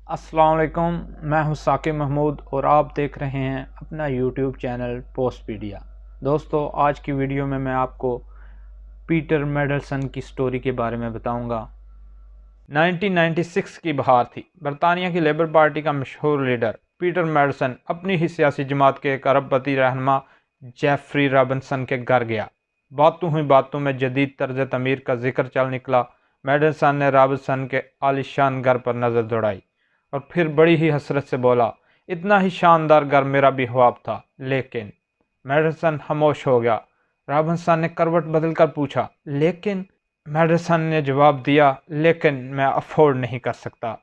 अस्सलाम वालेकुम। मैं हूं साकिब महमूद और आप देख रहे हैं अपना यूट्यूब चैनल पोस्टपीडिया। दोस्तों, आज की वीडियो में मैं आपको पीटर मेंडलसन की स्टोरी के बारे में बताऊंगा। 1996 की बहार थी। बरतानिया की लेबर पार्टी का मशहूर लीडर पीटर मेंडलसन अपनी ही सियासी जमात के एक अरबपति रहनुमा जेफरी रॉबिन्सन के घर गया। बातों हुई बातों में जदीद तर्ज तमीर का जिक्र चल निकला। मेंडलसन ने रॉबिन्सन के आलीशान घर पर नज़र दौड़ाई और फिर बड़ी ही हसरत से बोला, इतना ही शानदार घर मेरा भी ख्वाब था। लेकिन मेंडलसन खामोश हो गया। रॉबिन्सन ने करवट बदलकर पूछा, लेकिन? मेंडलसन ने जवाब दिया, लेकिन मैं अफोर्ड नहीं कर सकता।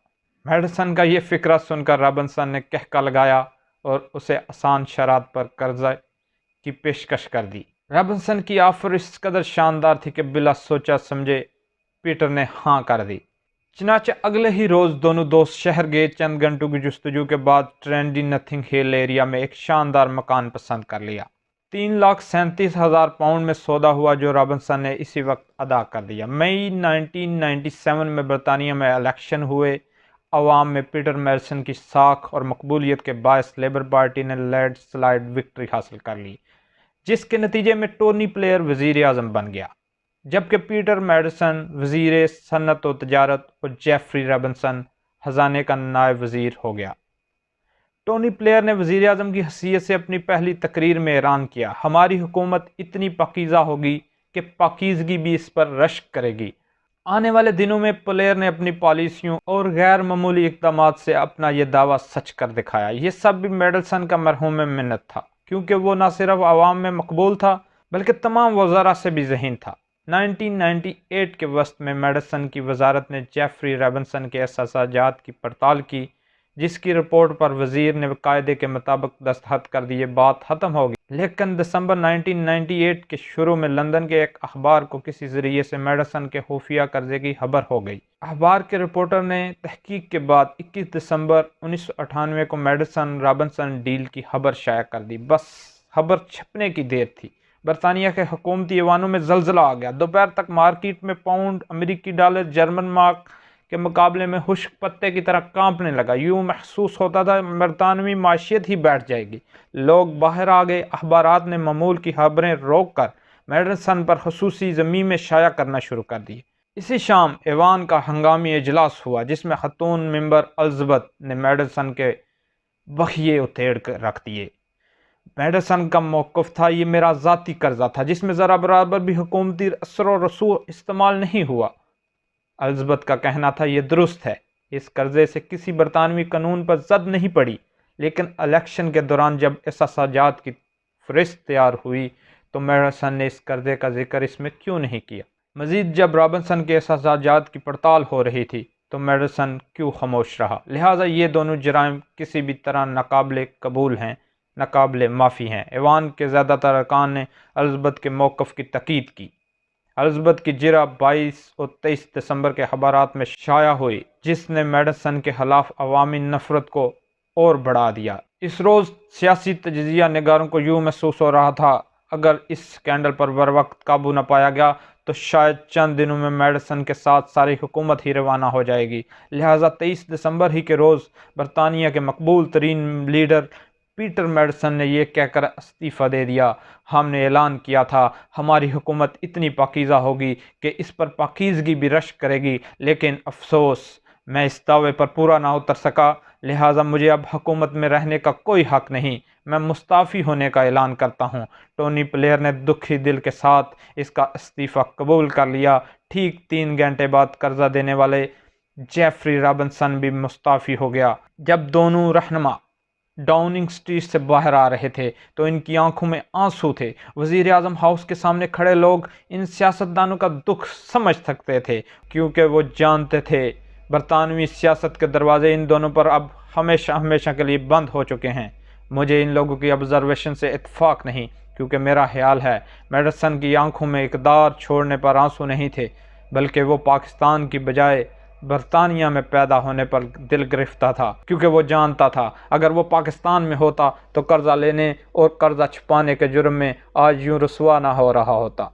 मेंडलसन का ये फिक्रा सुनकर रॉबिन्सन ने कहका लगाया और उसे आसान शरात पर कर्जा की पेशकश कर दी। रॉबिन्सन की ऑफर इस कदर शानदार थी कि बिला सोचा समझे पीटर ने हाँ कर दी। चनाचे अगले ही रोज़ दोनों दोस्त शहर गए। चंद घंटों की जुस्तजू के बाद ट्रेंडी नथिंग हिल एरिया में एक शानदार मकान पसंद कर लिया। 3,37,000 पाउंड में सौदा हुआ जो रॉबिन्सन ने इसी वक्त अदा कर दिया। मई 1997 में बरतानिया में इलेक्शन हुए। अवाम में पीटर मेंडलसन की साख और मकबूलियत के बायस लेबर पार्टी ने लैंडस्लाइड विक्ट्री हासिल कर ली, जिसके नतीजे में टोनी ब्लेयर वजीर आज़म बन गया, जबकि पीटर मेंडलसन वजीर सनत व तजारत और जेफरी रॉबिन्सन खजाने का नायब वजीर हो गया। टोनी ब्लेयर ने वजीर आज़म की हैसियत से अपनी पहली तकरीर में ऐलान किया, हमारी हुकूमत इतनी पाकीज़ा होगी कि पाकीज़गी भी इस पर रश्क करेगी। आने वाले दिनों में ब्लेयर ने अपनी पॉलिसियों और गैर मामूली इक़दामात से अपना यह दावा सच कर दिखाया। ये सब भी मेंडलसन का मरहूम मिन्नत था, क्योंकि वो न सिर्फ आवाम में मकबूल था बल्कि तमाम वज़ारा से भी ज़हीन था। 1998 के वस्त में मेंडलसन की वजारत ने जेफरी रॉबिन्सन के एहसासात की पड़ताल की, जिसकी रिपोर्ट पर वजीर ने कायदे के मुताबिक दस्तखत कर दिए। बात ख़त्म हो गई। लेकिन दिसंबर 1998 के शुरू में लंदन के एक अखबार को किसी ज़रिए से मेंडलसन के खुफिया कर्जे की खबर हो गई। अखबार के रिपोर्टर ने तहकीक के बाद 21 दिसंबर 1998 को मेंडलसन रॉबिन्सन डील की खबर शाया कर दी। बस खबर छपने की देर थी। बरतानिया के हुकूमती ऐवानों में जलजला आ गया। दोपहर तक मार्केट में पाउंड, अमेरिकी डॉलर, जर्मन मार्क के मुकाबले में खुश्क पत्ते की तरह कांपने लगा। यूं महसूस होता था बरतानवी माशियत ही बैठ जाएगी। लोग बाहर आ गए। अखबारात ने मामूल की खबरें रोक कर मेंडलसन पर खसूसी ज़मीन में शाया करना शुरू कर दी। इसी शाम ऐवान का हंगामी इजलास हुआ, जिसमें खतून मेंबर एलिज़ाबेथ ने मेंडलसन के बखिए उधेड़ कर रख दिए। मेंडलसन का मौक़िफ़ था, ये मेरा ज़ाती कर्जा था जिसमें ज़रा बराबर भी हुकूमती असर व रसूख इस्तेमाल नहीं हुआ। एलिज़ाबेथ का कहना था, ये दुरुस्त है, इस कर्जे से किसी बरतानवी कानून पर जद नहीं पड़ी। लेकिन इलेक्शन के दौरान जब एहसासात की फहरिस्त तैयार हुई तो मेंडलसन ने इस कर्जे का जिक्र इसमें क्यों नहीं किया। मज़ीद जब रॉबिन्सन के एहसासात की पड़ताल हो रही थी तो मेंडलसन क्यों खामोश रहा। लिहाजा ये दोनों जराइम किसी भी तरह नाकाबिले कबूल हैं, नाकाबिले माफ़ी हैं। ऐवान के ज़्यादातर अरकान ने एलिज़ाबेथ के मौक़िफ़ की तकीद की। एलिज़ाबेथ की जिरा 22 और 23 दिसंबर के खबरात में शाया हुई, जिसने मेंडलसन के खिलाफ अवामी नफरत को और बढ़ा दिया। इस रोज़ सियासी तजिया निगारों को यूँ महसूस हो रहा था, अगर इस स्कैंडल पर बर वक्त काबू न पाया गया तो शायद चंद दिनों में मेंडलसन के साथ सारी हुकूमत ही रवाना हो जाएगी। लिहाजा 23 दिसंबर ही के रोज़ बरतानिया के मकबूल तरीन लीडर पीटर मेंडलसन ने यह कहकर इस्तीफ़ा दे दिया, हमने ऐलान किया था हमारी हुकूमत इतनी पाकीज़ा होगी कि इस पर पाकीज़गी भी रश्क करेगी, लेकिन अफसोस मैं इस दावे पर पूरा ना उतर सका। लिहाजा मुझे अब हुकूमत में रहने का कोई हक़ नहीं, मैं मुस्ताफ़ी होने का ऐलान करता हूँ। टोनी ब्लेयर ने दुखी दिल के साथ इसका इस्तीफ़ा कबूल कर लिया। ठीक 3 घंटे बाद कर्जा देने वाले जेफरी रॉबिन्सन भी मुस्ताफ़ी हो गया। जब दोनों रहनुमा डाउनिंग स्ट्रीट से बाहर आ रहे थे तो इनकी आंखों में आंसू थे। वजीर आज़म हाउस के सामने खड़े लोग इन सियासतदानों का दुख समझ सकते थे, क्योंकि वो जानते थे बरतानवी सियासत के दरवाजे इन दोनों पर अब हमेशा हमेशा के लिए बंद हो चुके हैं। मुझे इन लोगों की ऑब्जर्वेशन से इत्फाक नहीं, क्योंकि मेरा ख्याल है मेंडलसन की आंखों में इक़दार छोड़ने पर आंसू नहीं थे, बल्कि वो पाकिस्तान की बजाय बरतानिया में पैदा होने पर दिल गिरफ्ता था, क्योंकि वो जानता था अगर वो पाकिस्तान में होता तो कर्जा लेने और कर्जा छुपाने के जुर्म में आज यूं रुसवा ना हो रहा होता।